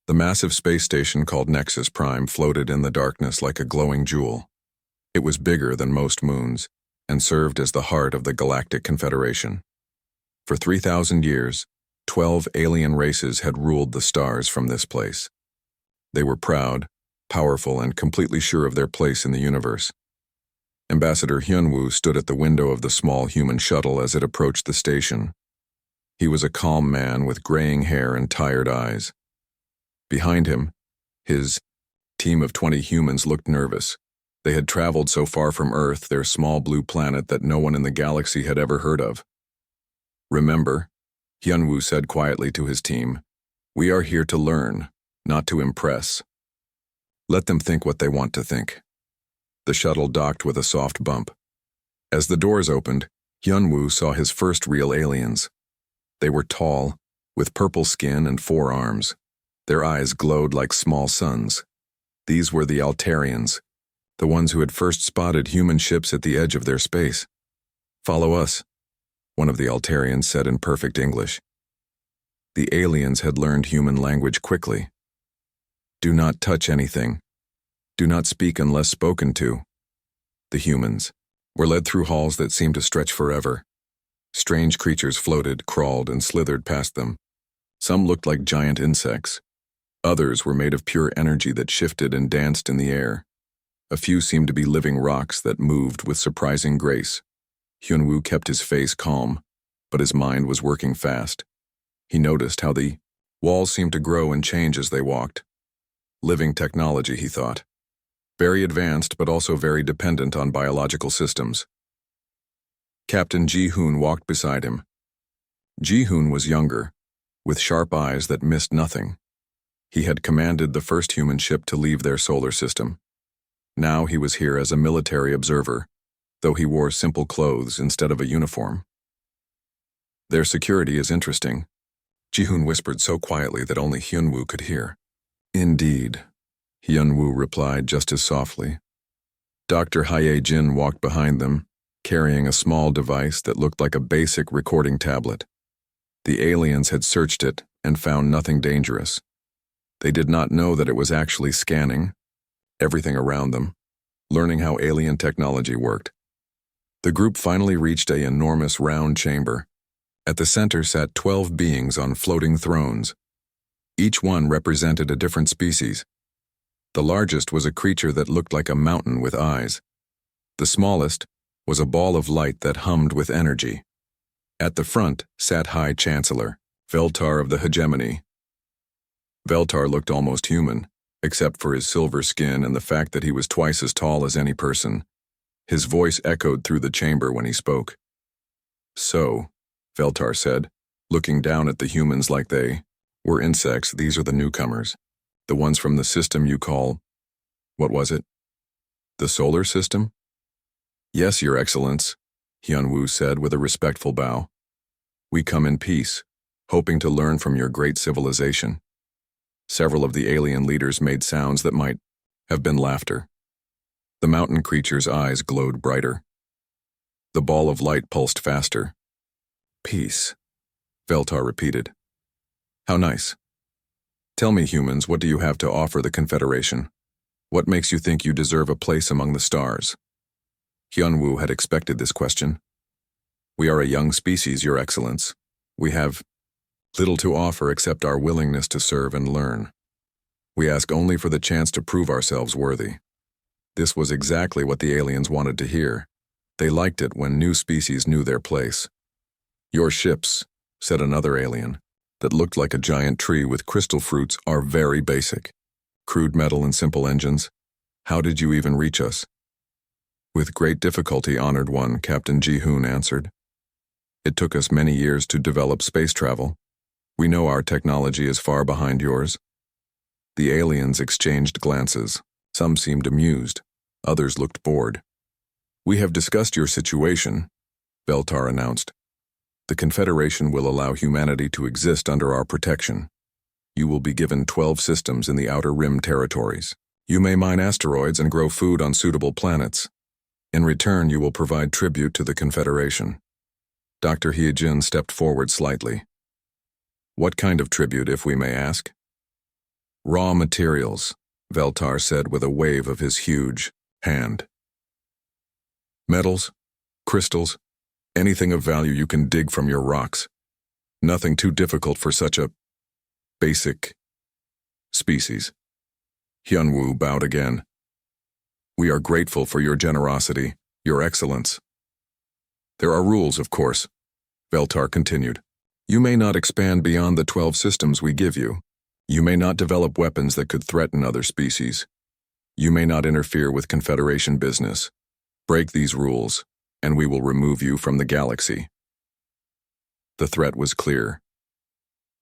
The massive space station called Nexus Prime floated in the darkness like a glowing jewel. It was bigger than most moons and served as the heart of the Galactic Confederation. For 3,000 years, 12 alien races had ruled the stars from this place. They were proud, powerful, and completely sure of their place in the universe. Ambassador Hyunwoo stood at the window of the small human shuttle as it approached the station. He was a calm man with graying hair and tired eyes. Behind him, his team of 20 humans looked nervous. They had traveled so far from Earth, their small blue planet that no one in the galaxy had ever heard of. "Remember," Hyunwoo said quietly to his team, "we are here to learn, not to impress. Let them think what they want to think." The shuttle docked with a soft bump. As the doors opened, Hyunwoo saw his first real aliens. They were tall, with purple skin and 4 arms. Their eyes glowed like small suns. These were the Altarians, the ones who had first spotted human ships at the edge of their space. "Follow us," one of the Altarians said in perfect English. The aliens had learned human language quickly. "Do not touch anything. Do not speak unless spoken to." The humans were led through halls that seemed to stretch forever. Strange creatures floated, crawled, and slithered past them. Some looked like giant insects. Others were made of pure energy that shifted and danced in the air. A few seemed to be living rocks that moved with surprising grace. Hyunwoo kept his face calm, but his mind was working fast. He noticed how the walls seemed to grow and change as they walked. Living technology, he thought. Very advanced, but also very dependent on biological systems. Captain Ji-hoon walked beside him. Ji-hoon was younger, with sharp eyes that missed nothing. He had commanded the first human ship to leave their solar system. Now he was here as a military observer, though he wore simple clothes instead of a uniform. "Their security is interesting," Ji-hoon whispered so quietly that only Hyunwoo could hear. "Indeed," Hyunwoo replied just as softly. Dr. Hye-jin walked behind them, carrying a small device that looked like a basic recording tablet. The aliens had searched it and found nothing dangerous. They did not know that it was actually scanning everything around them, learning how alien technology worked. The group finally reached an enormous round chamber. At the center sat 12 beings on floating thrones. Each one represented a different species. The largest was a creature that looked like a mountain with eyes. The smallest was a ball of light that hummed with energy. At the front sat High Chancellor, Veltar of the Hegemony. Veltar looked almost human, except for his silver skin and the fact that he was twice as tall as any person. His voice echoed through the chamber when he spoke. "So," Veltar said, looking down at the humans like they were insects. "These are the newcomers, the ones from the system you call, what was it? The solar system?" "Yes, Your Excellence," Hyunwoo said with a respectful bow. "We come in peace, hoping to learn from your great civilization." Several of the alien leaders made sounds that might have been laughter. The mountain creature's eyes glowed brighter. The ball of light pulsed faster. "Peace," Veltar repeated. "How nice. Tell me, humans, what do you have to offer the Confederation? What makes you think you deserve a place among the stars?" Hyunwoo had expected this question. "We are a young species, Your Excellence. We have little to offer except our willingness to serve and learn. We ask only for the chance to prove ourselves worthy." This was exactly what the aliens wanted to hear. They liked it when new species knew their place. "Your ships," said another alien, that looked like a giant tree with crystal fruits, "are very basic. Crude metal and simple engines. How did you even reach us?" "With great difficulty, Honored One," Captain Ji-hoon answered. "It took us many years to develop space travel. We know our technology is far behind yours." The aliens exchanged glances. Some seemed amused. Others looked bored. "We have discussed your situation," Veltar announced. "The Confederation will allow humanity to exist under our protection. You will be given 12 systems in the Outer Rim territories. You may mine asteroids and grow food on suitable planets. In return, you will provide tribute to the Confederation." Dr. Hye-jin stepped forward slightly. "What kind of tribute, if we may ask?" Raw materials, Veltar said with a wave of his huge hand. Metals, crystals, anything of value you can dig from your rocks. Nothing too difficult for such a basic species. Hyunwoo bowed again. We are grateful for your generosity, your excellence. There are rules, of course, Veltar continued. You may not expand beyond the 12 systems we give you. You may not develop weapons that could threaten other species. You may not interfere with Confederation business. Break these rules, and we will remove you from the galaxy. The threat was clear.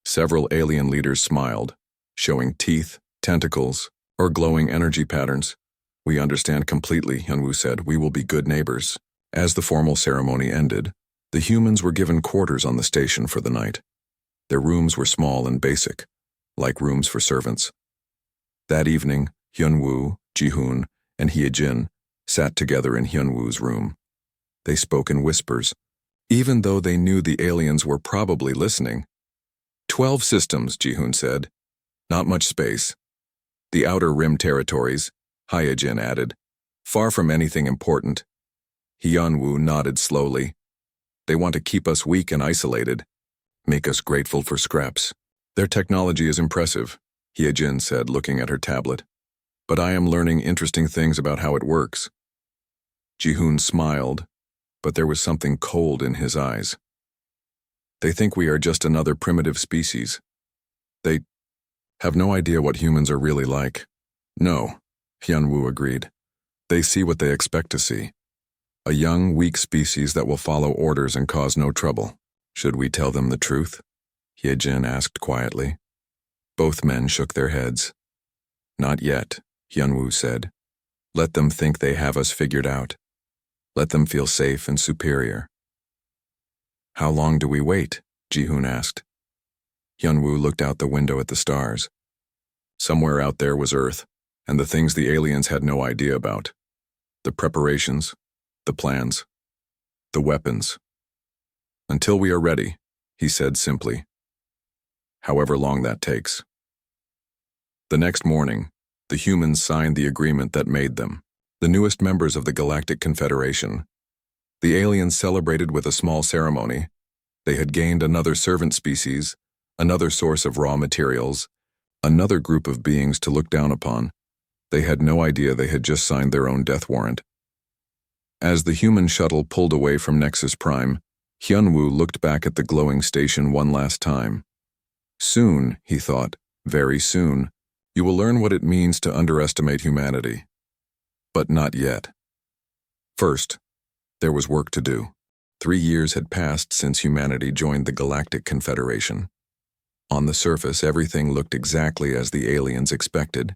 Several alien leaders smiled, showing teeth, tentacles, or glowing energy patterns. We understand completely, Hyunwoo said. We will be good neighbors. As the formal ceremony ended, the humans were given quarters on the station for the night. Their rooms were small and basic, like rooms for servants. That evening, Hyunwoo, Jihoon, and Hyejin sat together in Hyunwoo's room. They spoke in whispers, even though they knew the aliens were probably listening. 12 systems, Jihoon said. Not much space. The outer rim territories, Hyejin added. Far from anything important. Hyunwoo nodded slowly. They want to keep us weak and isolated, make us grateful for scraps. Their technology is impressive, Hyejin said, looking at her tablet. But I am learning interesting things about how it works. Jihoon smiled, but there was something cold in his eyes. They think we are just another primitive species. They have no idea what humans are really like. No, Hyunwoo agreed. They see what they expect to see. A young, weak species that will follow orders and cause no trouble. Should we tell them the truth? Hyejin asked quietly. Both men shook their heads. Not yet, Hyunwoo said. Let them think they have us figured out. Let them feel safe and superior. How long do we wait? Jihoon asked. Hyunwoo looked out the window at the stars. Somewhere out there was Earth, and the things the aliens had no idea about. The preparations, the plans, the weapons. Until we are ready, he said simply. However long that takes. The next morning, the humans signed the agreement that made them, the newest members of the Galactic Confederation. The aliens celebrated with a small ceremony. They had gained another servant species, another source of raw materials, another group of beings to look down upon. They had no idea they had just signed their own death warrant. As the human shuttle pulled away from Nexus Prime, Hyunwoo looked back at the glowing station one last time. Soon, he thought, very soon, you will learn what it means to underestimate humanity. But not yet. First, there was work to do. 3 years had passed since humanity joined the Galactic Confederation. On the surface, everything looked exactly as the aliens expected.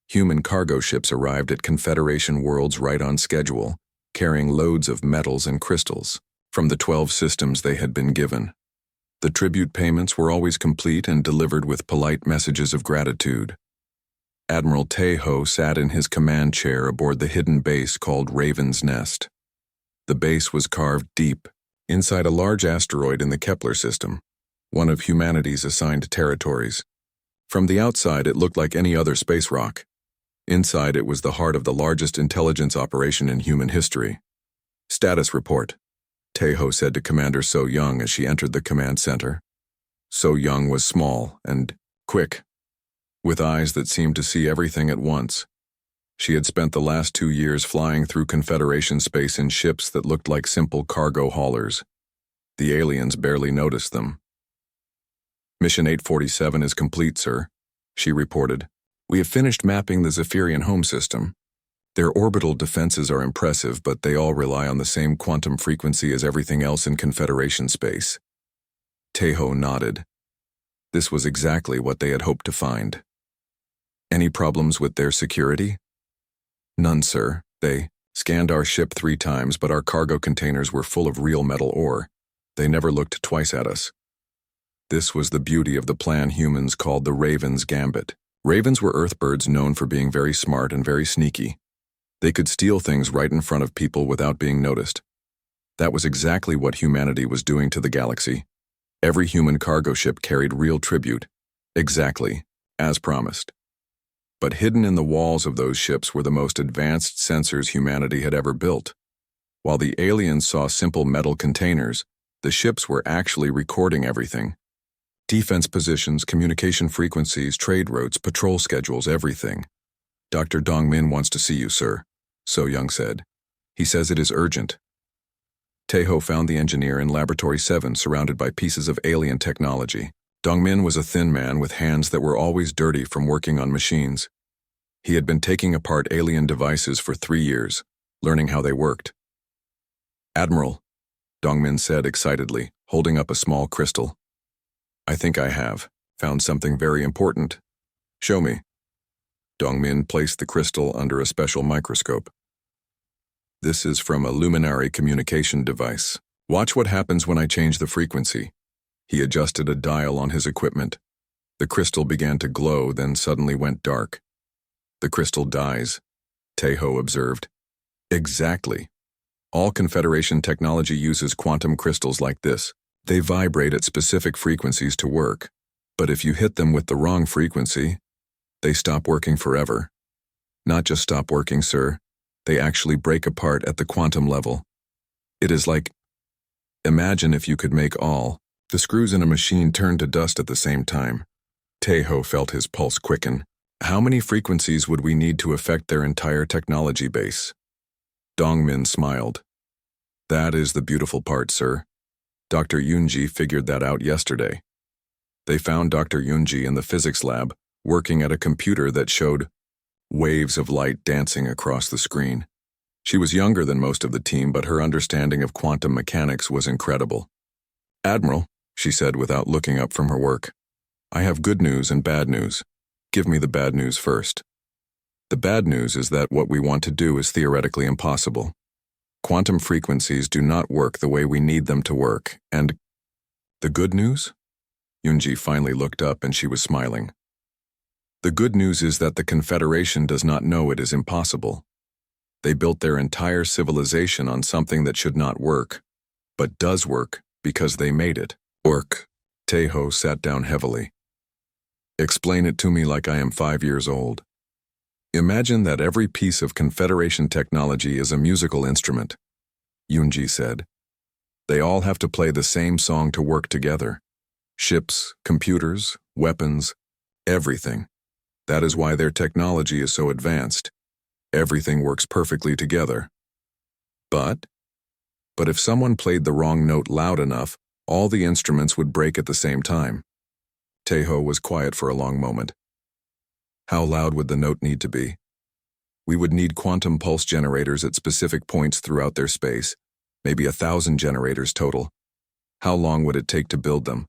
Human cargo ships arrived at Confederation worlds right on schedule, carrying loads of metals and crystals from the 12 systems they had been given. The tribute payments were always complete and delivered with polite messages of gratitude. Admiral Taeho sat in his command chair aboard the hidden base called Raven's Nest. The base was carved deep, inside a large asteroid in the Kepler system, one of humanity's assigned territories. From the outside, it looked like any other space rock. Inside, it was the heart of the largest intelligence operation in human history. Status report, Taeho said to Commander So Young as she entered the command center. So Young was small and quick, with eyes that seemed to see everything at once. She had spent the last 2 years flying through Confederation space in ships that looked like simple cargo haulers. The aliens barely noticed them. Mission 847 is complete, sir, she reported. We have finished mapping the Zephyrian home system. Their orbital defenses are impressive, but they all rely on the same quantum frequency as everything else in Confederation space. Taeho nodded. This was exactly what they had hoped to find. Any problems with their security? None, sir. They scanned our ship 3 times, but our cargo containers were full of real metal ore. They never looked twice at us. This was the beauty of the plan humans called the Raven's Gambit. Ravens were Earthbirds known for being very smart and very sneaky. They could steal things right in front of people without being noticed. That was exactly what humanity was doing to the galaxy. Every human cargo ship carried real tribute. Exactly, as promised. But hidden in the walls of those ships were the most advanced sensors humanity had ever built. While the aliens saw simple metal containers, the ships were actually recording everything. Defense positions, communication frequencies, trade routes, patrol schedules, everything. Dr. Dongmin wants to see you, sir, So Young said. He says it is urgent. Taeho found the engineer in Laboratory 7 surrounded by pieces of alien technology. Dongmin was a thin man with hands that were always dirty from working on machines. He had been taking apart alien devices for 3 years, learning how they worked. Admiral, Dongmin said excitedly, holding up a small crystal. I think I have found something very important. Show me. Dongmin placed the crystal under a special microscope. This is from a luminary communication device. Watch what happens when I change the frequency. He adjusted a dial on his equipment. The crystal began to glow, then suddenly went dark. The crystal dies, Taeho observed. Exactly. All Confederation technology uses quantum crystals like this. They vibrate at specific frequencies to work. But if you hit them with the wrong frequency, they stop working forever. Not just stop working, sir. They actually break apart at the quantum level. It is like, imagine if you could make all the screws in a machine turn to dust at the same time. Taeho felt his pulse quicken. How many frequencies would we need to affect their entire technology base? Dongmin smiled. That is the beautiful part, sir. Dr. Yunji figured that out yesterday. They found Dr. Yunji in the physics lab, working at a computer that showed waves of light dancing across the screen. She was younger than most of the team, but her understanding of quantum mechanics was incredible. Admiral, she said without looking up from her work, I have good news and bad news. Give me the bad news first. The bad news is that what we want to do is theoretically impossible. Quantum frequencies do not work the way we need them to work, and the good news? Yunji finally looked up and she was smiling. The good news is that the Confederation does not know it is impossible. They built their entire civilization on something that should not work, but does work because they made it. Work. Taeho sat down heavily. Explain it to me like I am 5 years old. Imagine that every piece of Confederation technology is a musical instrument, Yunji said. They all have to play the same song to work together. Ships, computers, weapons, everything. That is why their technology is so advanced. Everything works perfectly together. But if someone played the wrong note loud enough, all the instruments would break at the same time. Taeho was quiet for a long moment. How loud would the note need to be? We would need quantum pulse generators at specific points throughout their space, maybe 1,000 generators total. How long would it take to build them?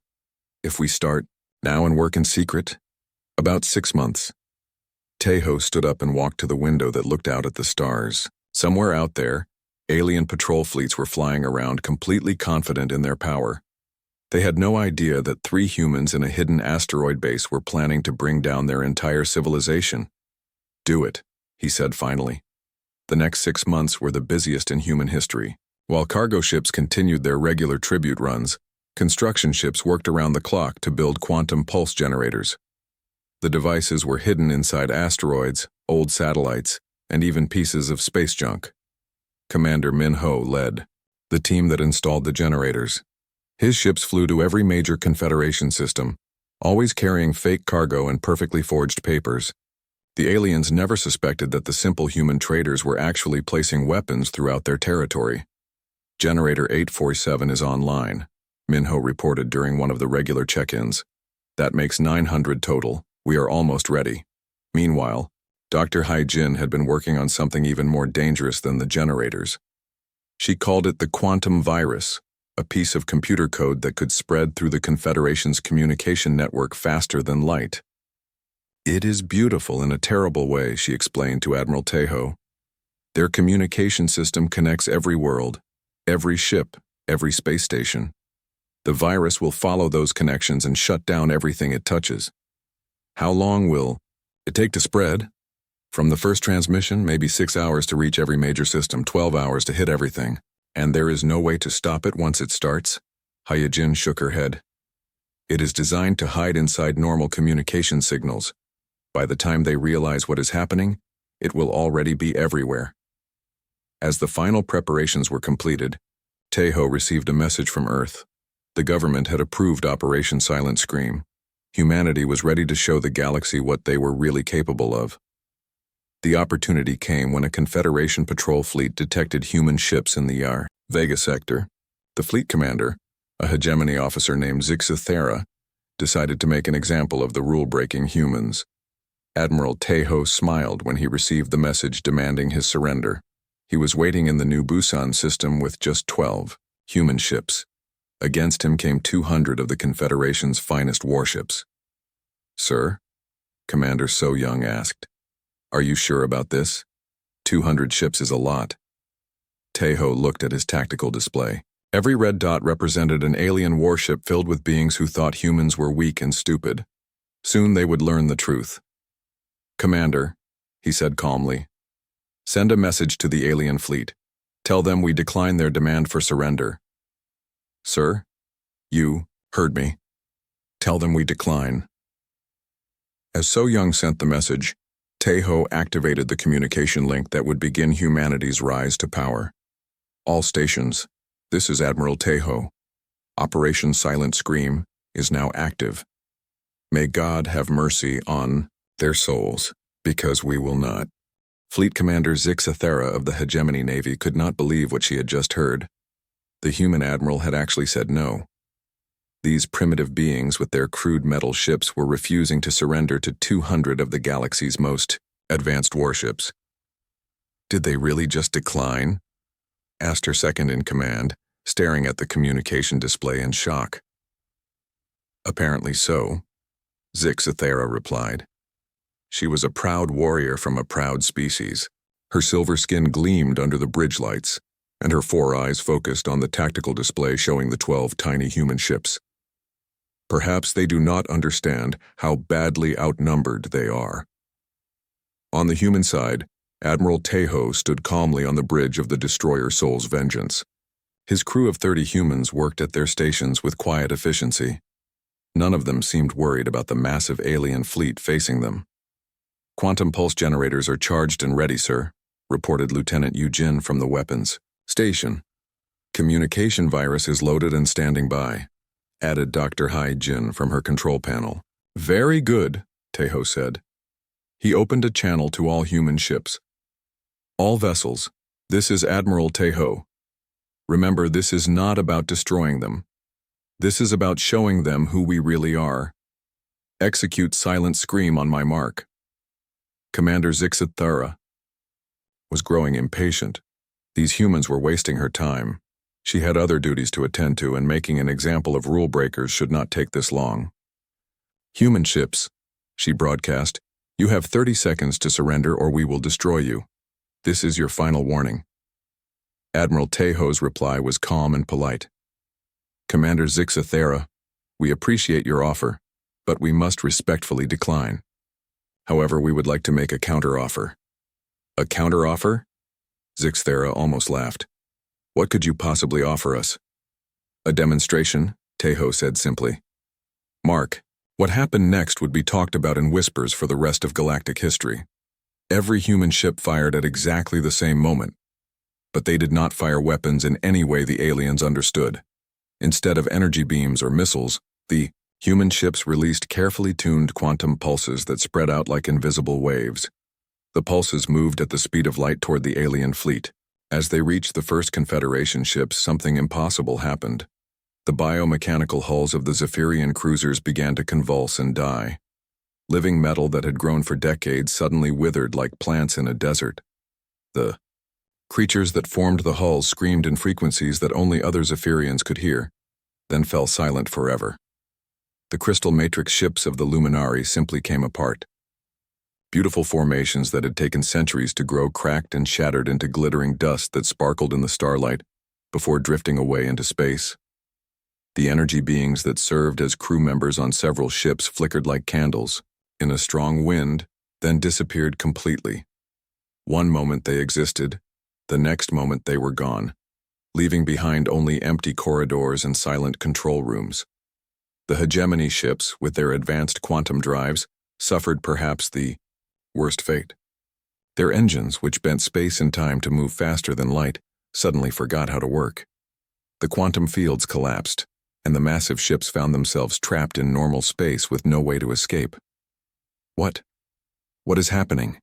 If we start now and work in secret? About 6 months. Taeho stood up and walked to the window that looked out at the stars. Somewhere out there, alien patrol fleets were flying around completely confident in their power. They had no idea that 3 humans in a hidden asteroid base were planning to bring down their entire civilization. Do it, he said finally. The next 6 months were the busiest in human history. While cargo ships continued their regular tribute runs, construction ships worked around the clock to build quantum pulse generators. The devices were hidden inside asteroids, old satellites, and even pieces of space junk. Commander Min-ho led the team that installed the generators. His ships flew to every major Confederation system, always carrying fake cargo and perfectly forged papers. The aliens never suspected that the simple human traders were actually placing weapons throughout their territory. Generator 847 is online, Min-ho reported during one of the regular check-ins. That makes 900 total. We are almost ready. Meanwhile, Dr. Hai-jin had been working on something even more dangerous than the generators. She called it the quantum virus, a piece of computer code that could spread through the Confederation's communication network faster than light. It is beautiful in a terrible way, she explained to Admiral Taeho. Their communication system connects every world, every ship, every space station. The virus will follow those connections and shut down everything it touches. How long will it take to spread? From the first transmission, maybe 6 hours to reach every major system, 12 hours to hit everything. And there is no way to stop it once it starts? Hai-jin shook her head. It is designed to hide inside normal communication signals. By the time they realize what is happening, it will already be everywhere. As the final preparations were completed, Tejo received a message from Earth. The government had approved Operation Silent Scream. Humanity was ready to show the galaxy what they were really capable of. The opportunity came when a Confederation patrol fleet detected human ships in the Yar Vega sector. The fleet commander, a hegemony officer named Zixathera, decided to make an example of the rule-breaking humans. Admiral Tejo smiled when he received the message demanding his surrender. He was waiting in the new Busan system with just 12 human ships. Against him came 200 of the Confederation's finest warships. "Sir?" Commander So Young asked. "Are you sure about this? 200 ships is a lot." Tejo looked at his tactical display. Every red dot represented an alien warship filled with beings who thought humans were weak and stupid. Soon they would learn the truth. "Commander," he said calmly, "send a message to the alien fleet. Tell them we decline their demand for surrender." "Sir? You heard me. Tell them we decline." As So Young sent the message, Tejo activated the communication link that would begin humanity's rise to power. "All stations, this is Admiral Tejo. Operation Silent Scream is now active. May God have mercy on their souls, because we will not." Fleet Commander Zixathera of the Hegemony Navy could not believe what she had just heard. The human admiral had actually said no. These primitive beings with their crude metal ships were refusing to surrender to 200 of the galaxy's most advanced warships. "Did they really just decline?" asked her second-in-command, staring at the communication display in shock. "Apparently so," Zixathera replied. She was a proud warrior from a proud species. Her silver skin gleamed under the bridge lights, and her 4 eyes focused on the tactical display showing the 12 tiny human ships. "Perhaps they do not understand how badly outnumbered they are." On the human side, Admiral Tejo stood calmly on the bridge of the destroyer Soul's Vengeance. His crew of 30 humans worked at their stations with quiet efficiency. None of them seemed worried about the massive alien fleet facing them. "Quantum pulse generators are charged and ready, sir," reported Lieutenant Eugene from the weapons station. "Communication virus is loaded and standing by," added Dr. Hai Jin from her control panel. "Very good," Tejo said. He opened a channel to all human ships. "All vessels, this is Admiral Tejo. Remember, this is not about destroying them. This is about showing them who we really are. Execute Silent Scream on my mark." Commander Zixathera was growing impatient. These humans were wasting her time. She had other duties to attend to, and making an example of rule breakers should not take this long. "Human ships," she broadcast, "you have 30 seconds to surrender or we will destroy you. This is your final warning." Admiral Tejo's reply was calm and polite. "Commander Zixathera, we appreciate your offer, but we must respectfully decline. However, we would like to make a counteroffer." "A counteroffer?" Zixathera almost laughed. "What could you possibly offer us?" "A demonstration," Tejo said simply. "Mark, what happened next would be talked about in whispers for the rest of galactic history. Every human ship fired at exactly the same moment, but they did not fire weapons in any way the aliens understood. Instead of energy beams or missiles, the human ships released carefully tuned quantum pulses that spread out like invisible waves. The pulses moved at the speed of light toward the alien fleet. As they reached the first Confederation ships, something impossible happened. The biomechanical hulls of the Zephyrian cruisers began to convulse and die. Living metal that had grown for decades suddenly withered like plants in a desert. The creatures that formed the hulls screamed in frequencies that only other Zephyrians could hear, then fell silent forever. The crystal matrix ships of the Luminari simply came apart. Beautiful formations that had taken centuries to grow cracked and shattered into glittering dust that sparkled in the starlight before drifting away into space. The energy beings that served as crew members on several ships flickered like candles in a strong wind, then disappeared completely. One moment they existed, the next moment they were gone, leaving behind only empty corridors and silent control rooms. The hegemony ships, with their advanced quantum drives, suffered perhaps the worst fate. Their engines, which bent space and time to move faster than light, suddenly forgot how to work. The quantum fields collapsed, and the massive ships found themselves trapped in normal space with no way to escape. What is happening?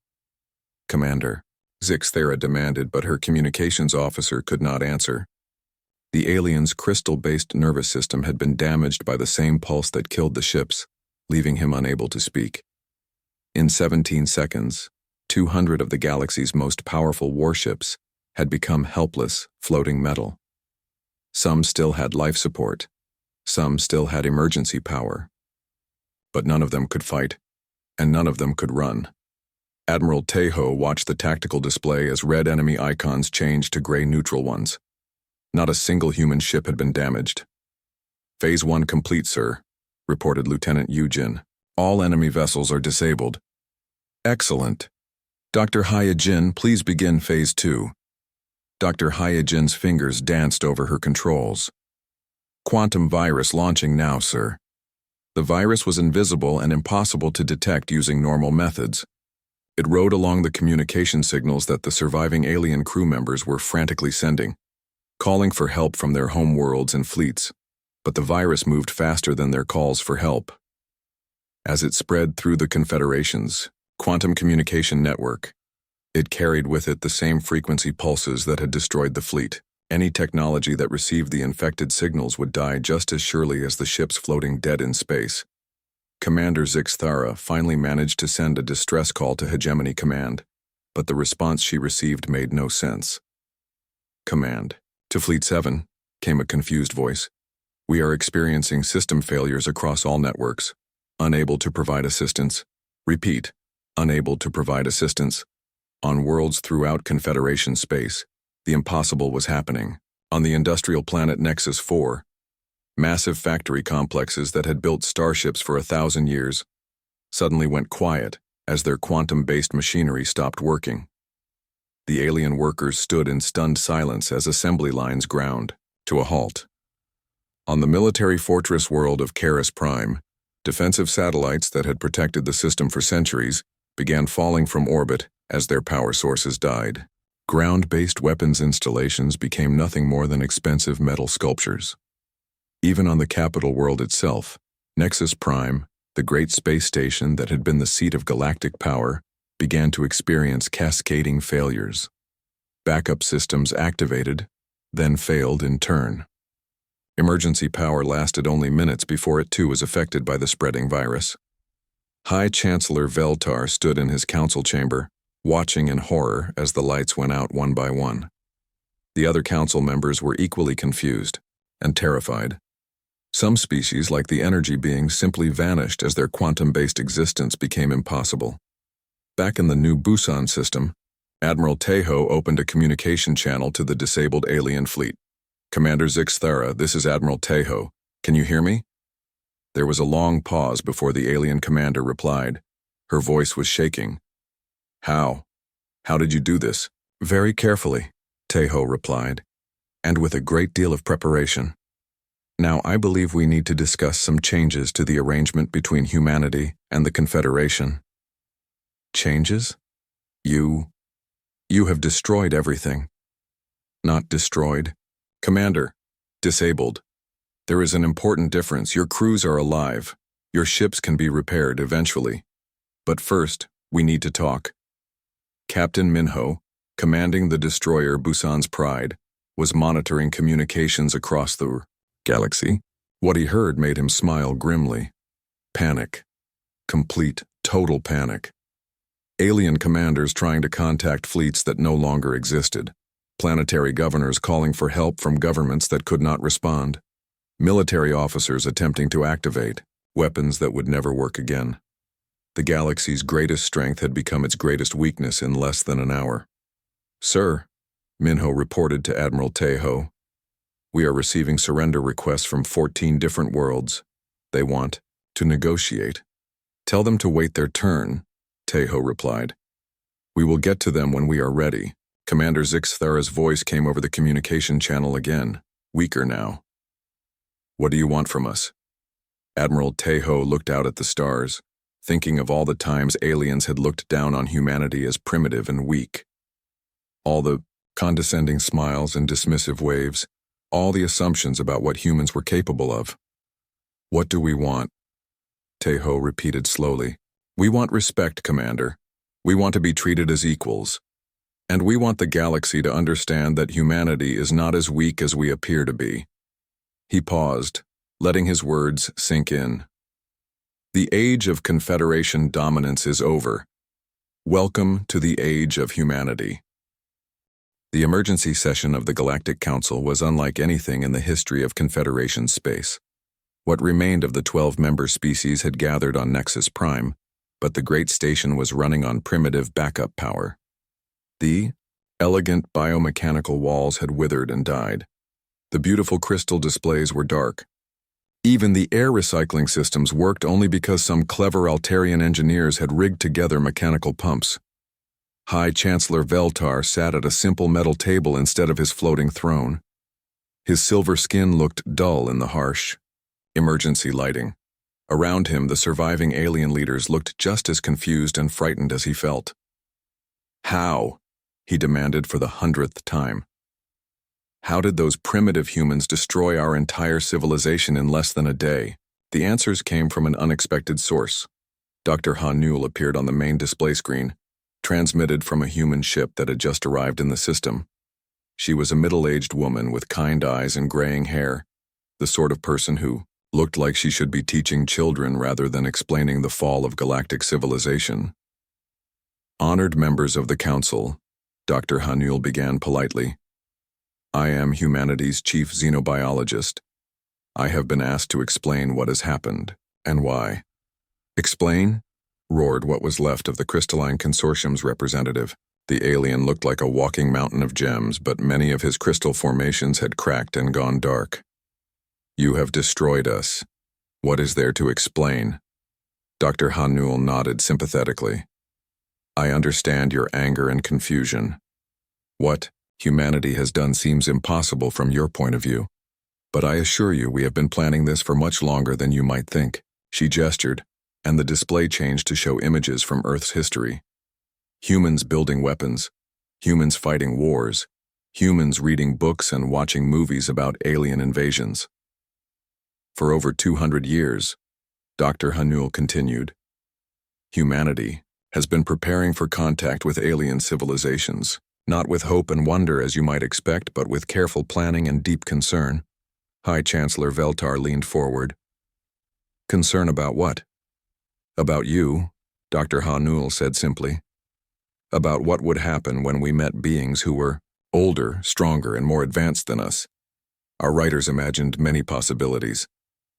Commander, Zixthera demanded, but her communications officer could not answer. The alien's crystal-based nervous system had been damaged by the same pulse that killed the ships, leaving him unable to speak. In 17 seconds, 200 of the galaxy's most powerful warships had become helpless, floating metal. Some still had life support. Some still had emergency power. But none of them could fight, and none of them could run. Admiral Tejo watched the tactical display as red enemy icons changed to gray neutral ones. Not a single human ship had been damaged. Phase 1 complete, sir, reported Lieutenant Yujin. All enemy vessels are disabled. Excellent. Dr. Hyojin, please begin Phase 2. Dr. Hyojin's fingers danced over her controls. Quantum virus launching now, sir. The virus was invisible and impossible to detect using normal methods. It rode along the communication signals that the surviving alien crew members were frantically sending, calling for help from their home worlds and fleets, but the virus moved faster than their calls for help. As it spread through the Confederation's quantum communication network, it carried with it the same frequency pulses that had destroyed the fleet. Any technology that received the infected signals would die just as surely as the ships floating dead in space. Commander Zixthara finally managed to send a distress call to Hegemony Command, but the response she received made no sense. Command. To Fleet 7, came a confused voice. We are experiencing system failures across all networks. Unable to provide assistance. Repeat. Unable to provide assistance. On worlds throughout Confederation space, the impossible was happening. On the industrial planet Nexus 4, massive factory complexes that had built starships for 1,000 years suddenly went quiet as their quantum-based machinery stopped working. The alien workers stood in stunned silence as assembly lines ground to a halt. On the military fortress world of Karis Prime, defensive satellites that had protected the system for centuries began falling from orbit as their power sources died. Ground-based weapons installations became nothing more than expensive metal sculptures. Even on the capital world itself, Nexus Prime, the great space station that had been the seat of galactic power, began to experience cascading failures. Backup systems activated, then failed in turn. Emergency power lasted only minutes before it too was affected by the spreading virus. High Chancellor Veltar stood in his council chamber, watching in horror as the lights went out one by one. The other council members were equally confused and terrified. Some species, like the energy beings, simply vanished as their quantum-based existence became impossible. Back in the new Busan system, Admiral Tejo opened a communication channel to the disabled alien fleet. Commander Zixthara, this is Admiral Tejo. Can you hear me? There was a long pause before the alien commander replied. Her voice was shaking. How did you do this? Very carefully, Tejo replied, and with a great deal of preparation. Now I believe we need to discuss some changes to the arrangement between humanity and the Confederation. Changes? You have destroyed everything. Not destroyed. Commander, disabled. There is an important difference. Your crews are alive. Your ships can be repaired eventually. But first, we need to talk. Captain Minho, commanding the destroyer Busan's Pride, was monitoring communications across the galaxy. What he heard made him smile grimly. Panic. Complete, total panic. Alien commanders trying to contact fleets that no longer existed. Planetary governors calling for help from governments that could not respond. Military officers attempting to activate weapons that would never work again. The galaxy's greatest strength had become its greatest weakness in less than an hour. Sir, Minho reported to Admiral Tejo, we are receiving surrender requests from 14 different worlds. They want to negotiate. Tell them to wait their turn, Tejo replied. We will get to them when we are ready. Commander Zixthara's voice came over the communication channel again, weaker now. What do you want from us? Admiral Tejo looked out at the stars. thinking of all the times aliens had looked down on humanity as primitive and weak. All the condescending smiles and dismissive waves, all the assumptions about what humans were capable of. "What do we want?" Tejo repeated slowly. "We want respect, Commander. We want to be treated as equals. And we want the galaxy to understand that humanity is not as weak as we appear to be." He paused, letting his words sink in. "The age of Confederation dominance is over. Welcome to the age of humanity." The emergency session of the Galactic Council was unlike anything in the history of Confederation space. What remained of the 12-member species had gathered on Nexus Prime, but the great station was running on primitive backup power. The elegant biomechanical walls had withered and died. The beautiful crystal displays were dark. Even the air recycling systems worked only because some clever Altarian engineers had rigged together mechanical pumps. High Chancellor Veltar sat at a simple metal table instead of his floating throne. His silver skin looked dull in the harsh emergency lighting. Around him, the surviving alien leaders looked just as confused and frightened as he felt. "How?" he demanded for the 100th time. "How did those primitive humans destroy our entire civilization in less than a day?" The answers came from an unexpected source. Dr. Hanul appeared on the main display screen, transmitted from a human ship that had just arrived in the system. She was a middle-aged woman with kind eyes and graying hair, the sort of person who looked like she should be teaching children rather than explaining the fall of galactic civilization. "Honored members of the Council," Dr. Hanul began politely. "I am humanity's chief xenobiologist. I have been asked to explain what has happened, and why." "Explain?" roared what was left of the Crystalline Consortium's representative. The alien looked like a walking mountain of gems, but many of his crystal formations had cracked and gone dark. "You have destroyed us. What is there to explain?" Dr. Hanul nodded sympathetically. "I understand your anger and confusion. What humanity has done seems impossible from your point of view. But I assure you we have been planning this for much longer than you might think." She gestured, and the display changed to show images from Earth's history. Humans building weapons, humans fighting wars, humans reading books and watching movies about alien invasions. For over 200 years, Dr. Hanul continued, humanity has been preparing for contact with alien civilizations, not with hope and wonder as you might expect, but with careful planning and deep concern. High Chancellor Veltar leaned forward. "Concern about what?" "About you," Dr. Hanul said simply. "About what would happen when we met beings who were older, stronger, and more advanced than us. Our writers imagined many possibilities.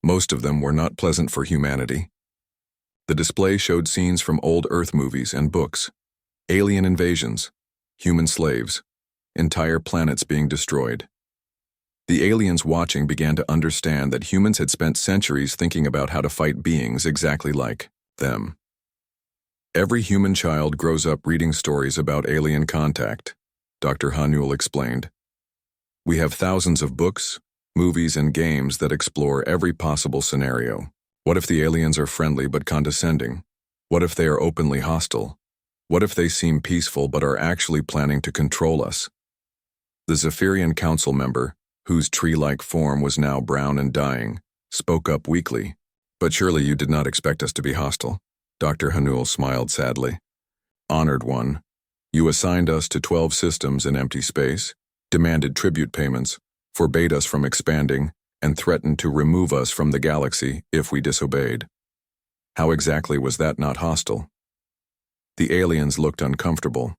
Most of them were not pleasant for humanity. The display showed scenes from old Earth movies and books. Alien invasions, human slaves, entire planets being destroyed. The aliens watching began to understand that humans had spent centuries thinking about how to fight beings exactly like them. Every human child grows up reading stories about alien contact, Dr. Hanul explained. We have thousands of books, movies, and games that explore every possible scenario. What if the aliens are friendly but condescending? What if they are openly hostile? What if they seem peaceful but are actually planning to control us? The Zephyrian council member, whose tree-like form was now brown and dying, spoke up weakly. "But surely you did not expect us to be hostile?" Dr. Hanul smiled sadly. "Honored one, you assigned us to 12 systems in empty space, demanded tribute payments, forbade us from expanding, and threatened to remove us from the galaxy if we disobeyed. How exactly was that not hostile?" The aliens looked uncomfortable.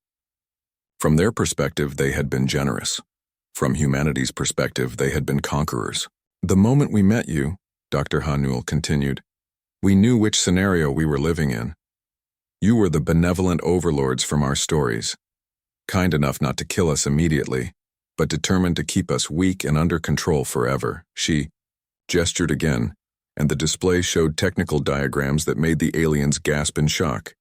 From their perspective, they had been generous. From humanity's perspective, they had been conquerors. "The moment we met you," Dr. Hanul continued, "we knew which scenario we were living in. You were the benevolent overlords from our stories, kind enough not to kill us immediately, but determined to keep us weak and under control forever." She gestured again, and the display showed technical diagrams that made the aliens gasp in shock.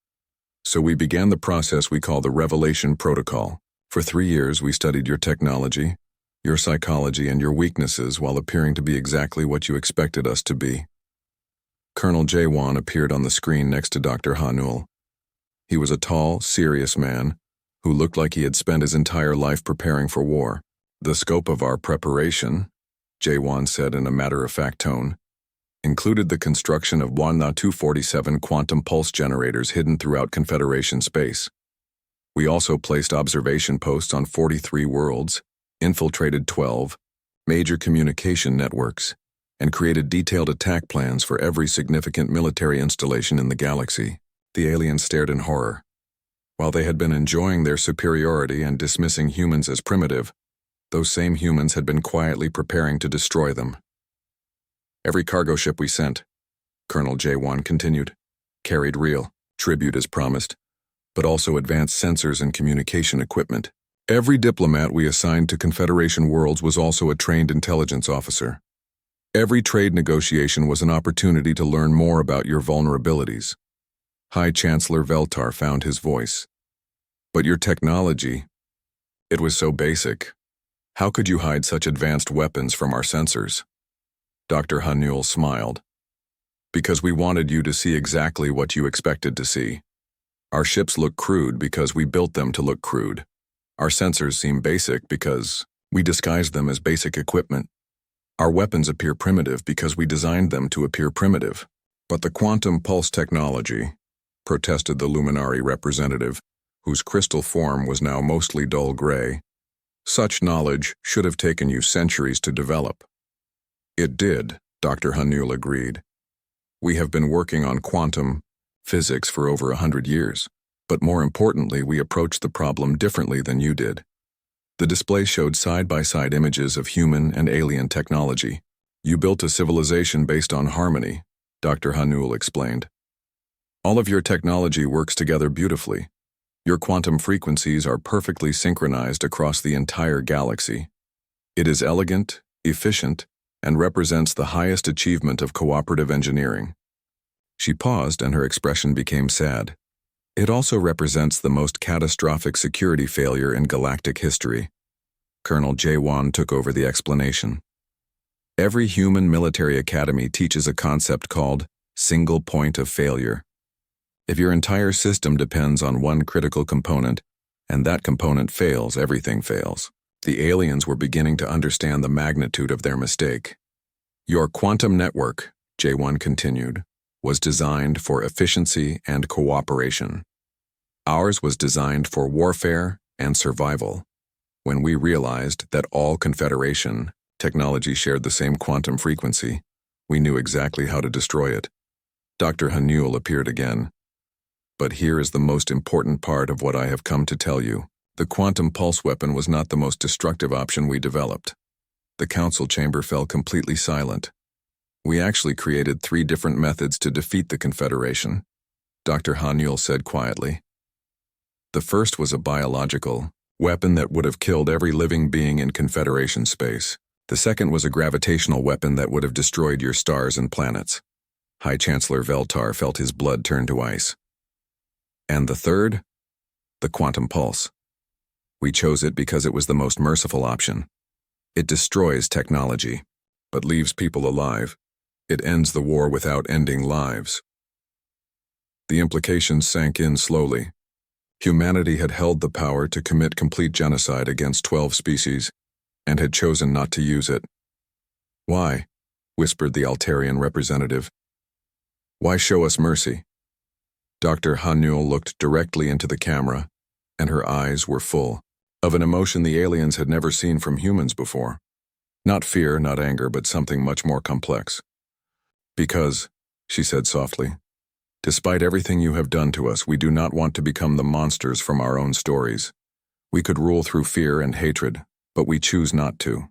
"So we began the process we call the Revelation Protocol. For 3 years, we studied your technology, your psychology, and your weaknesses while appearing to be exactly what you expected us to be. Colonel Jaewon appeared on the screen next to Dr. Hanul. He was a tall, serious man who looked like he had spent his entire life preparing for war. The scope of our preparation, Jaewon said in a matter-of-fact tone, included the construction of 247 quantum pulse generators hidden throughout Confederation space. We also placed observation posts on 43 worlds, infiltrated 12 major communication networks, and created detailed attack plans for every significant military installation in the galaxy. The aliens stared in horror. While they had been enjoying their superiority and dismissing humans as primitive, those same humans had been quietly preparing to destroy them. Every cargo ship we sent, Colonel Jaewon continued, carried real tribute as promised, but also advanced sensors and communication equipment. Every diplomat we assigned to Confederation worlds was also a trained intelligence officer. Every trade negotiation was an opportunity to learn more about your vulnerabilities. High Chancellor Veltar found his voice. But your technology, it was so basic. How could you hide such advanced weapons from our sensors? Dr. Hanul smiled. Because we wanted you to see exactly what you expected to see. Our ships look crude because we built them to look crude. Our sensors seem basic because we disguised them as basic equipment. Our weapons appear primitive because we designed them to appear primitive. But the quantum pulse technology, protested the Luminari representative, whose crystal form was now mostly dull gray. Such knowledge should have taken you centuries to develop. It did, Dr. Hanul agreed. We have been working on quantum physics for over 100 years, but more importantly, we approached the problem differently than you did. The display showed side-by-side images of human and alien technology. You built a civilization based on harmony, Dr. Hanul explained. All of your technology works together beautifully. Your quantum frequencies are perfectly synchronized across the entire galaxy. It is elegant, efficient, and represents the highest achievement of cooperative engineering. She paused and her expression became sad. It also represents the most catastrophic security failure in galactic history. Colonel Jaewon took over the explanation. Every human military academy teaches a concept called single point of failure. If your entire system depends on one critical component, and that component fails, everything fails. The aliens were beginning to understand the magnitude of their mistake. Your quantum network, Jaewon continued, was designed for efficiency and cooperation. Ours was designed for warfare and survival. When we realized that all Confederation technology shared the same quantum frequency, we knew exactly how to destroy it. Dr. Hanul appeared again. But here is the most important part of what I have come to tell you. The quantum pulse weapon was not the most destructive option we developed. The council chamber fell completely silent. We actually created 3 different methods to defeat the Confederation, Dr. Hanul said quietly. The first was a biological weapon that would have killed every living being in Confederation space. The second was a gravitational weapon that would have destroyed your stars and planets. High Chancellor Veltar felt his blood turn to ice. And the third? The quantum pulse. We chose it because it was the most merciful option. It destroys technology, but leaves people alive. It ends the war without ending lives. The implications sank in slowly. Humanity had held the power to commit complete genocide against 12 species, and had chosen not to use it. Why? Whispered the Altarian representative. Why show us mercy? Dr. Hanul looked directly into the camera, and her eyes were full of an emotion the aliens had never seen from humans before. Not fear, not anger, but something much more complex. Because, she said softly, despite everything you have done to us, we do not want to become the monsters from our own stories. We could rule through fear and hatred, but we choose not to.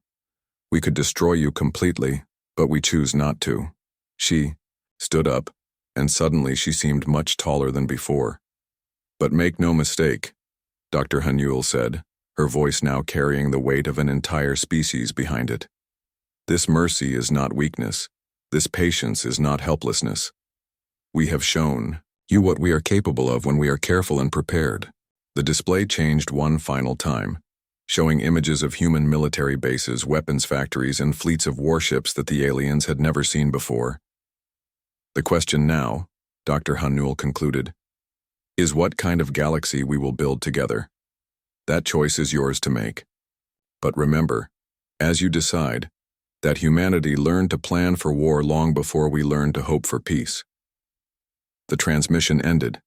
We could destroy you completely, but we choose not to. She stood up, and suddenly she seemed much taller than before. But make no mistake, Dr. Hanul said, her voice now carrying the weight of an entire species behind it. This mercy is not weakness. This patience is not helplessness. We have shown you what we are capable of when we are careful and prepared. The display changed one final time, showing images of human military bases, weapons factories, and fleets of warships that the aliens had never seen before. The question now, Dr. Hanul concluded, is what kind of galaxy we will build together. That choice is yours to make. But remember, as you decide, that humanity learned to plan for war long before we learned to hope for peace. The transmission ended,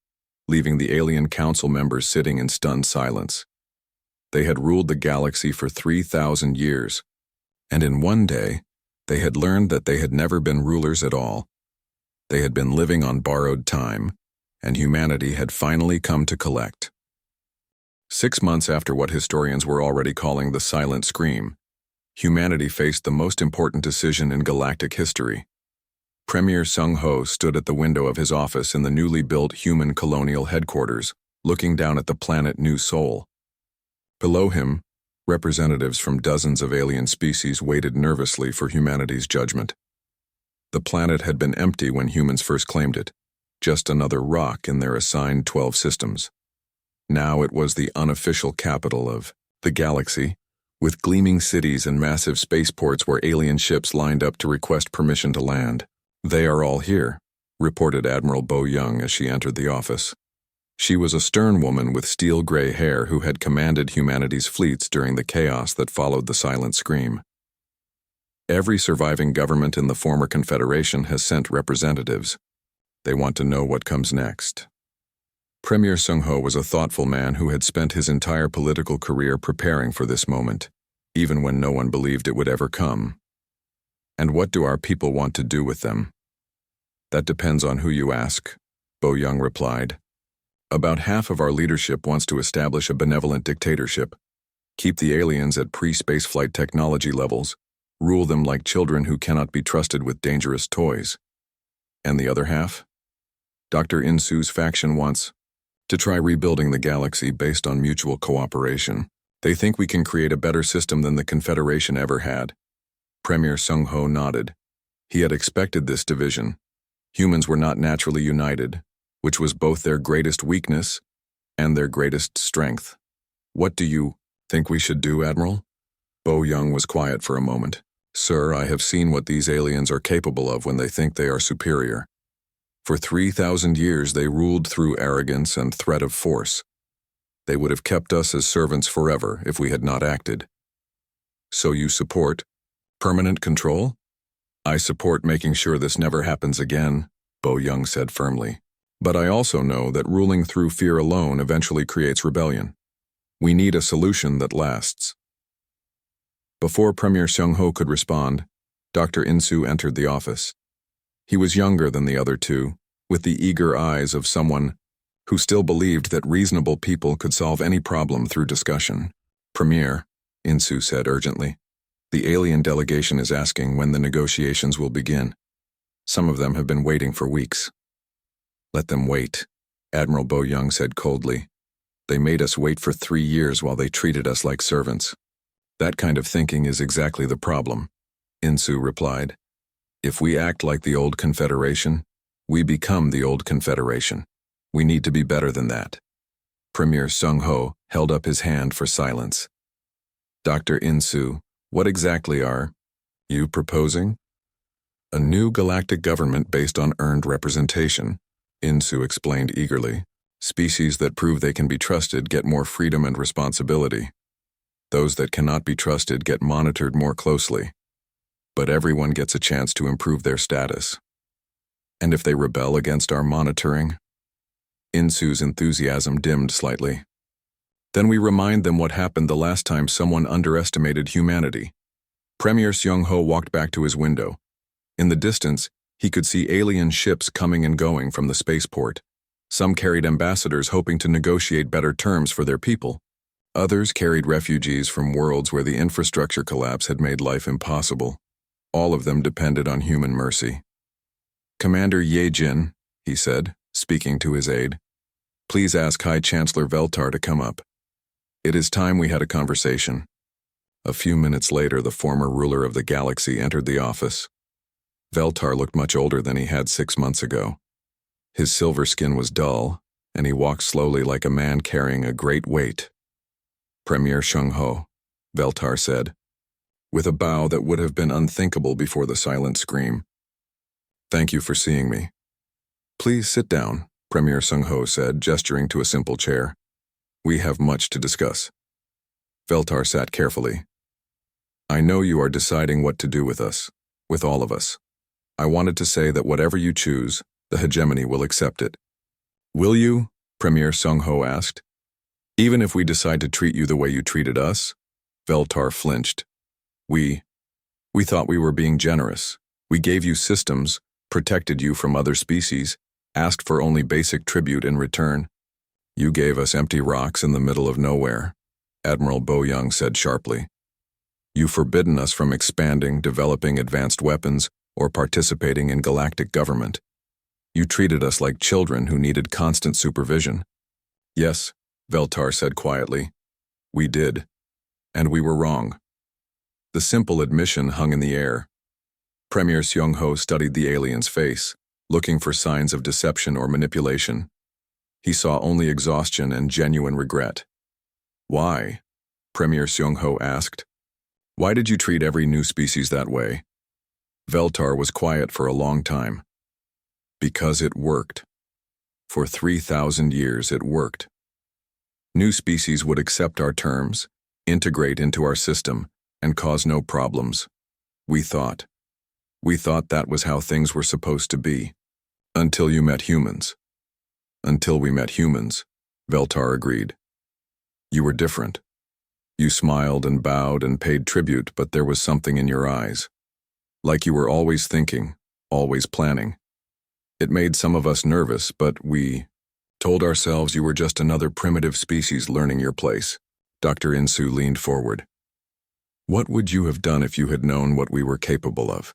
leaving the alien council members sitting in stunned silence. They had ruled the galaxy for 3,000 years, and in one day, they had learned that they had never been rulers at all. They had been living on borrowed time, and humanity had finally come to collect. 6 months after what historians were already calling the Silent Scream, humanity faced the most important decision in galactic history. Premier Sung Ho stood at the window of his office in the newly built human colonial headquarters, looking down at the planet New Sol. Below him, representatives from dozens of alien species waited nervously for humanity's judgment. The planet had been empty when humans first claimed it, just another rock in their assigned 12 systems. Now it was the unofficial capital of the galaxy, with gleaming cities and massive spaceports where alien ships lined up to request permission to land. "They are all here," reported Admiral Bo Young as she entered the office. She was a stern woman with steel-gray hair who had commanded humanity's fleets during the chaos that followed the Silent Scream. "Every surviving government in the former Confederation has sent representatives. They want to know what comes next." Premier Sung Ho was a thoughtful man who had spent his entire political career preparing for this moment, even when no one believed it would ever come. "And what do our people want to do with them?" "That depends on who you ask," Bo Young replied. "About half of our leadership wants to establish a benevolent dictatorship, keep the aliens at pre-spaceflight technology levels, rule them like children who cannot be trusted with dangerous toys. And the other half? Dr. Insu's faction wants to try rebuilding the galaxy based on mutual cooperation. They think we can create a better system than the Confederation ever had." Premier Sung Ho nodded. He had expected this division. Humans were not naturally united, which was both their greatest weakness and their greatest strength. "What do you think we should do, Admiral?" Bo Young was quiet for a moment. "Sir, I have seen what these aliens are capable of when they think they are superior. For 3,000 years they ruled through arrogance and threat of force. They would have kept us as servants forever if we had not acted." "So you support permanent control?" "I support making sure this never happens again," Bo Young said firmly. "But I also know that ruling through fear alone eventually creates rebellion. We need a solution that lasts." Before Premier Sung Ho could respond, Dr. Insu entered the office. He was younger than the other two, with the eager eyes of someone who still believed that reasonable people could solve any problem through discussion. "Premier," Insu said urgently, "the alien delegation is asking when the negotiations will begin. Some of them have been waiting for weeks." "Let them wait," Admiral Bo Young said coldly. "They made us wait for 3 years while they treated us like servants." "That kind of thinking is exactly the problem," Insu replied. "If we act like the old Confederation, we become the old Confederation. We need to be better than that." Premier Sung Ho held up his hand for silence. "Dr. Insu, what exactly are you proposing?" "A new galactic government based on earned representation," Insu explained eagerly. "Species that prove they can be trusted get more freedom and responsibility. Those that cannot be trusted get monitored more closely. But everyone gets a chance to improve their status. And if they rebel against our monitoring?" Insu's enthusiasm dimmed slightly. "Then we remind them what happened the last time someone underestimated humanity." Premier Seung Ho walked back to his window. In the distance, he could see alien ships coming and going from the spaceport. Some carried ambassadors hoping to negotiate better terms for their people. Others carried refugees from worlds where the infrastructure collapse had made life impossible. All of them depended on human mercy. "Commander Ye Jin," he said, speaking to his aide, "please ask High Chancellor Veltar to come up. It is time we had a conversation." A few minutes later, the former ruler of the galaxy entered the office. Veltar looked much older than he had 6 months ago. His silver skin was dull, and he walked slowly like a man carrying a great weight. "Premier Sung Ho," Veltar said, with a bow that would have been unthinkable before the Silent Scream. "Thank you for seeing me." Please sit down, Premier Sung-ho said, gesturing to a simple chair. We have much to discuss. Veltar sat carefully. I know you are deciding what to do with us, with all of us. I wanted to say that whatever you choose, the hegemony will accept it. Will you? Premier Sung-ho asked. Even if we decide to treat you the way you treated us? Veltar flinched. We thought we were being generous. We gave you systems, protected you from other species, asked for only basic tribute in return. You gave us empty rocks in the middle of nowhere, Admiral Bo-young said sharply. You've forbidden us from expanding, developing advanced weapons, or participating in galactic government. You treated us like children who needed constant supervision. Yes, Veltar said quietly. We did. And we were wrong. The simple admission hung in the air. Premier Seung-ho studied the alien's face, looking for signs of deception or manipulation. He saw only exhaustion and genuine regret. Why? Premier Seung-ho asked. Why did you treat every new species that way? Veltar was quiet for a long time. Because it worked. For 3,000 years it worked. New species would accept our terms, integrate into our system, and cause no problems. We thought that was how things were supposed to be. Until you met humans. Until we met humans, Veltar agreed. You were different. You smiled and bowed and paid tribute, but there was something in your eyes. Like you were always thinking, always planning. It made some of us nervous, but we told ourselves you were just another primitive species learning your place. Dr. Insu leaned forward. What would you have done if you had known what we were capable of?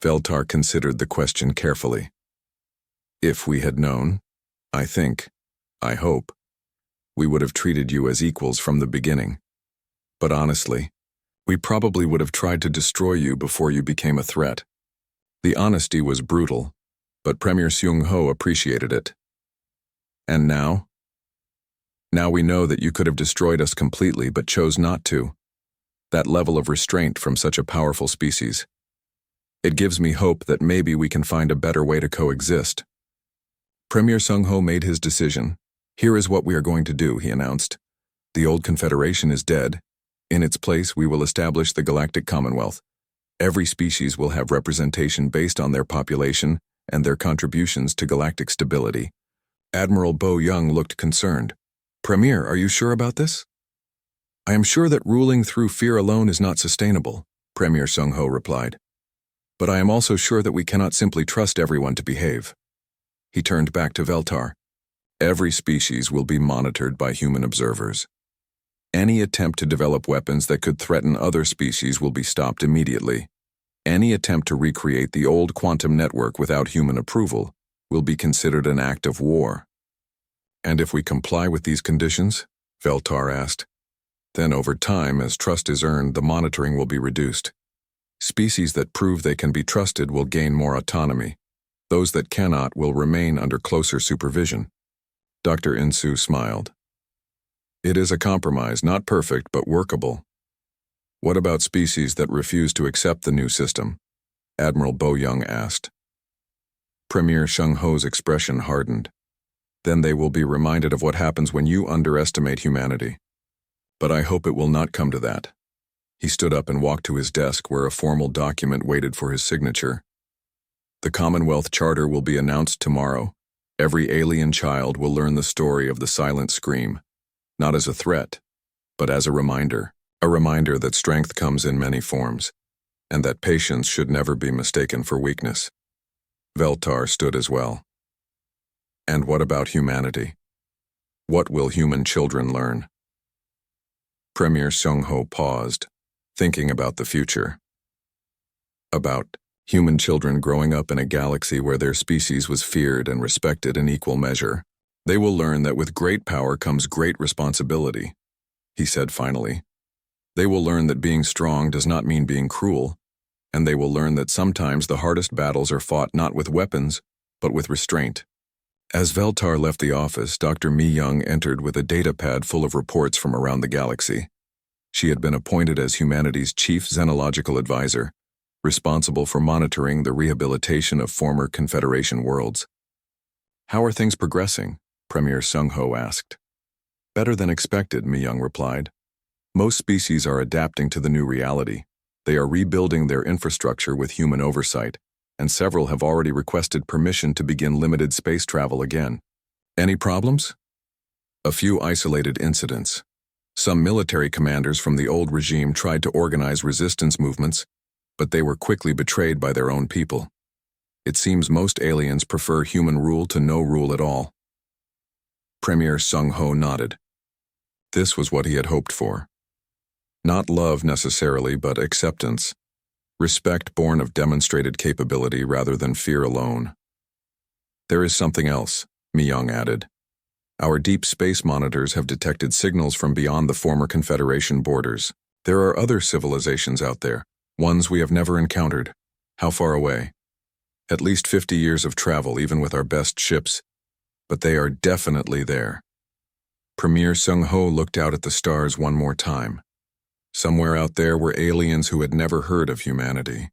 Veltar considered the question carefully. If we had known, I hope, we would have treated you as equals from the beginning. But honestly, we probably would have tried to destroy you before you became a threat. The honesty was brutal, but Premier Seung-ho appreciated it. And now? Now we know that you could have destroyed us completely but chose not to. That level of restraint from such a powerful species. It gives me hope that maybe we can find a better way to coexist. Premier Sung-ho made his decision. Here is what we are going to do, he announced. The old Confederation is dead. In its place, we will establish the Galactic Commonwealth. Every species will have representation based on their population and their contributions to galactic stability. Admiral Bo-young looked concerned. Premier, are you sure about this? I am sure that ruling through fear alone is not sustainable, Premier Sung-ho replied. But I am also sure that we cannot simply trust everyone to behave. He turned back to Veltar. Every species will be monitored by human observers. Any attempt to develop weapons that could threaten other species will be stopped immediately. Any attempt to recreate the old quantum network without human approval will be considered an act of war. And if we comply with these conditions? Veltar asked. Then over time, as trust is earned, the monitoring will be reduced. Species that prove they can be trusted will gain more autonomy. Those that cannot will remain under closer supervision. Dr. Insu smiled. It is a compromise, not perfect, but workable. What about species that refuse to accept the new system? Admiral Bo-young asked. Premier Sung-ho's expression hardened. Then they will be reminded of what happens when you underestimate humanity. But I hope it will not come to that. He stood up and walked to his desk where a formal document waited for his signature. The Commonwealth Charter will be announced tomorrow. Every alien child will learn the story of the silent scream, not as a threat, but as a reminder that strength comes in many forms, and that patience should never be mistaken for weakness. Veltar stood as well. And what about humanity? What will human children learn? Premier Sung-ho paused, thinking about the future. About human children growing up in a galaxy where their species was feared and respected in equal measure. They will learn that with great power comes great responsibility, he said finally. They will learn that being strong does not mean being cruel, and they will learn that sometimes the hardest battles are fought not with weapons, but with restraint. As Veltar left the office, Dr. Mi-young entered with a datapad full of reports from around the galaxy. She had been appointed as humanity's chief xenological advisor, responsible for monitoring the rehabilitation of former Confederation worlds. How are things progressing? Premier Sung-ho asked. Better than expected, Mi-young replied. Most species are adapting to the new reality. They are rebuilding their infrastructure with human oversight, and several have already requested permission to begin limited space travel again. Any problems? A few isolated incidents. Some military commanders from the old regime tried to organize resistance movements, but they were quickly betrayed by their own people. It seems most aliens prefer human rule to no rule at all. Premier Sung-ho nodded. This was what he had hoped for. Not love necessarily, but acceptance. Respect born of demonstrated capability rather than fear alone. There is something else, Mi-young added. Our deep space monitors have detected signals from beyond the former Confederation borders. There are other civilizations out there, ones we have never encountered. How far away? At least 50 years of travel, even with our best ships. But they are definitely there. Premier Sung-ho looked out at the stars one more time. Somewhere out there were aliens who had never heard of humanity.